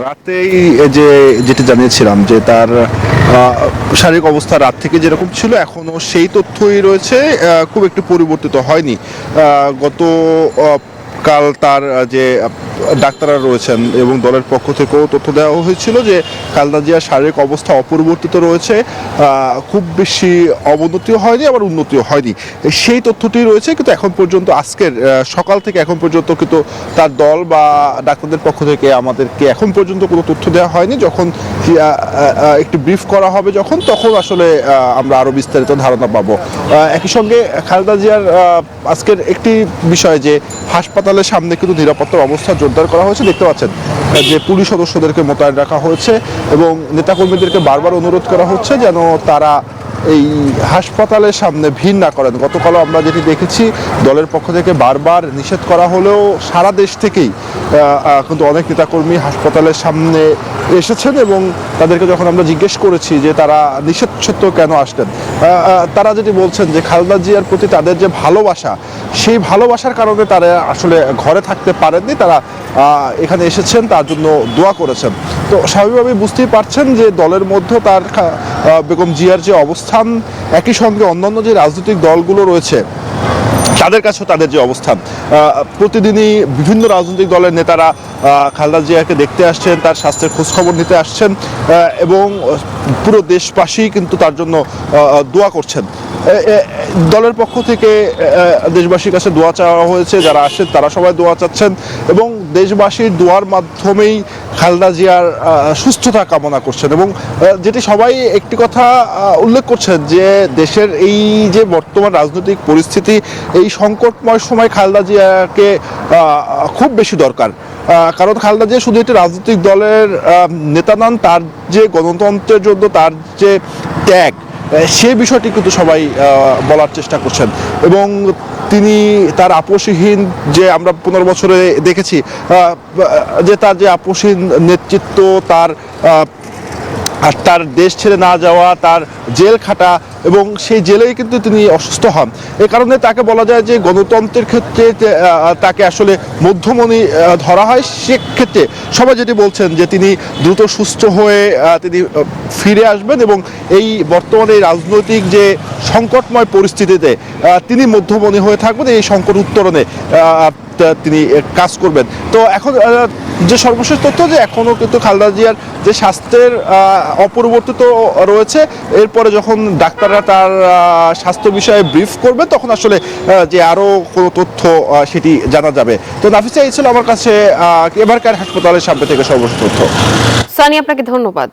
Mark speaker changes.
Speaker 1: রাতেই যেটি জানিয়েছিলাম যে তার শারীরিক অবস্থা রাত থেকে যেরকম ছিল এখনো সেই তথ্যই রয়েছে, খুব একটু পরিবর্তিত হয়নি। গত কাল তার যে ডাক্তাররা রয়েছেন এবং দলের পক্ষ থেকেও তথ্য দেওয়া হয়েছিল যে খালেদা জিয়ার শারীরিক অবস্থা অপরিবর্তিত রয়েছে, খুব বেশি অবনতিও হয়নি আবার উন্নতিও হয়নি, সেই তথ্যটি রয়েছে। কিন্তু এখন পর্যন্ত আজকের সকাল থেকে এখন পর্যন্ত কিন্তু তার দল বা ডাক্তারদের পক্ষ থেকে আমাদেরকে এখন পর্যন্ত কোনো তথ্য দেওয়া হয়নি। যখন একটু ব্রিফ করা হবে তখন আসলে আমরা আরও বিস্তারিত ধারণা পাবো। একই সঙ্গে খালেদা জিয়ার আজকের একটি বিষয় যে হাসপাতালের সামনে কিন্তু নিরাপত্তার অবস্থা জোরদার করা হয়েছে। দেখতে পাচ্ছেন যে পুলিশ সদস্যদেরকে মোতায়েন রাখা হয়েছে এবং নেতাকর্মীদেরকে বারবার অনুরোধ করা হচ্ছে যেন তারা এই হাসপাতালের সামনে ভিড় না করেন। গতকালও আমরা যেটি দেখেছি দলের পক্ষ থেকে বারবার নিষেধ করা হলেও সারা দেশ থেকেই কিন্তু অনেক নেতাকর্মী হাসপাতালের সামনে এসেছেন এবং তাদেরকে যখন আমরা জিজ্ঞেস করেছি যে তারা নিষেধ সত্ত্বেও কেন আসলেন, তারা যেটি বলছেন যে খালেদা জিয়ার প্রতি তাদের যে ভালোবাসা, সেই ভালোবাসার কারণে তারা আসলে ঘরে থাকতে পারেননি, তারা এখানে এসেছেন, তার জন্য দোয়া করেছেন। তো স্বাভাবিকভাবেই বুঝতেই পারছেন যে দলের মধ্যে তার বেগম জিয়ার যে অবস্থান, একই সঙ্গে অন্যান্য যে রাজনৈতিক দলগুলো রয়েছে তাদের কাছেও তাদের যে অবস্থান, প্রতিদিনই বিভিন্ন রাজনৈতিক দলের নেতারা খালেদা জিয়াকে দেখতে আসছেন, তার স্বাস্থ্যের খোঁজখবর নিতে আসছেন এবং পুরো দেশবাসী কিন্তু তার জন্য দোয়া করছেন। দলের পক্ষ থেকে দেশবাসীর কাছে দোয়া চাওয়া হয়েছে, যারা আসেন তারা সবাই দোয়া চাচ্ছেন এবং দেশবাসীর দোয়ার মাধ্যমেই খালেদা জিয়ার সুস্থতা কামনা করছেন। এবং যেটি সবাই একটি কথা উল্লেখ করছেন যে দেশের এই যে বর্তমান রাজনৈতিক পরিস্থিতি, এই সংকটময় সময় খালেদা জিয়াকে খুব বেশি দরকার। কারণ খালেদা জিয়া শুধু একটি রাজনৈতিক দলের নেতা নন, তার যে গণতন্ত্রের জন্য তার যে ত্যাগ, সেই বিষয়টি কিন্তু সবাই বলার চেষ্টা করছেন এবং তিনি তার আপোষহীন যে আমরা 15 বছরে দেখেছি যে তার যে আপোষহীন নেতৃত্ব, তার দেশ ছেড়ে না যাওয়া, তার জেল খাটা এবং সেই জেলেই কিন্তু তিনি অসুস্থ হন। এ কারণে তাকে বলা যায় যে গণতন্ত্রের ক্ষেত্রে তাকে আসলে মধ্যমণি ধরা হয়। সেক্ষেত্রে সবাই যেটি বলছেন যে তিনি দ্রুত সুস্থ হয়ে তিনি ফিরে আসবেন এবং এই বর্তমানে এই রাজনৈতিক যে সংকটময় পরিস্থিতিতে তিনি মধ্যমণি হয়ে থাকবেন, এই সংকট উত্তরণে তিনি কাজ করবেন। তো এখন যে সর্বশেষ তথ্য যে এখনও কিন্তু খালেদা জিয়ার যে স্বাস্থ্যের অপরিবর্তিত রয়েছে, এরপরে যখন ডাক্তাররা তার স্বাস্থ্য বিষয়ে ব্রিফ করবে তখন আসলে যে আরও কোনো তথ্য সেটি জানা যাবে। তো নাফিসা, এই ছিল আমার কাছে এবারকার হাসপাতালের সামনে থেকে সর্বশেষ তথ্য।
Speaker 2: সানি, আপনাকে ধন্যবাদ।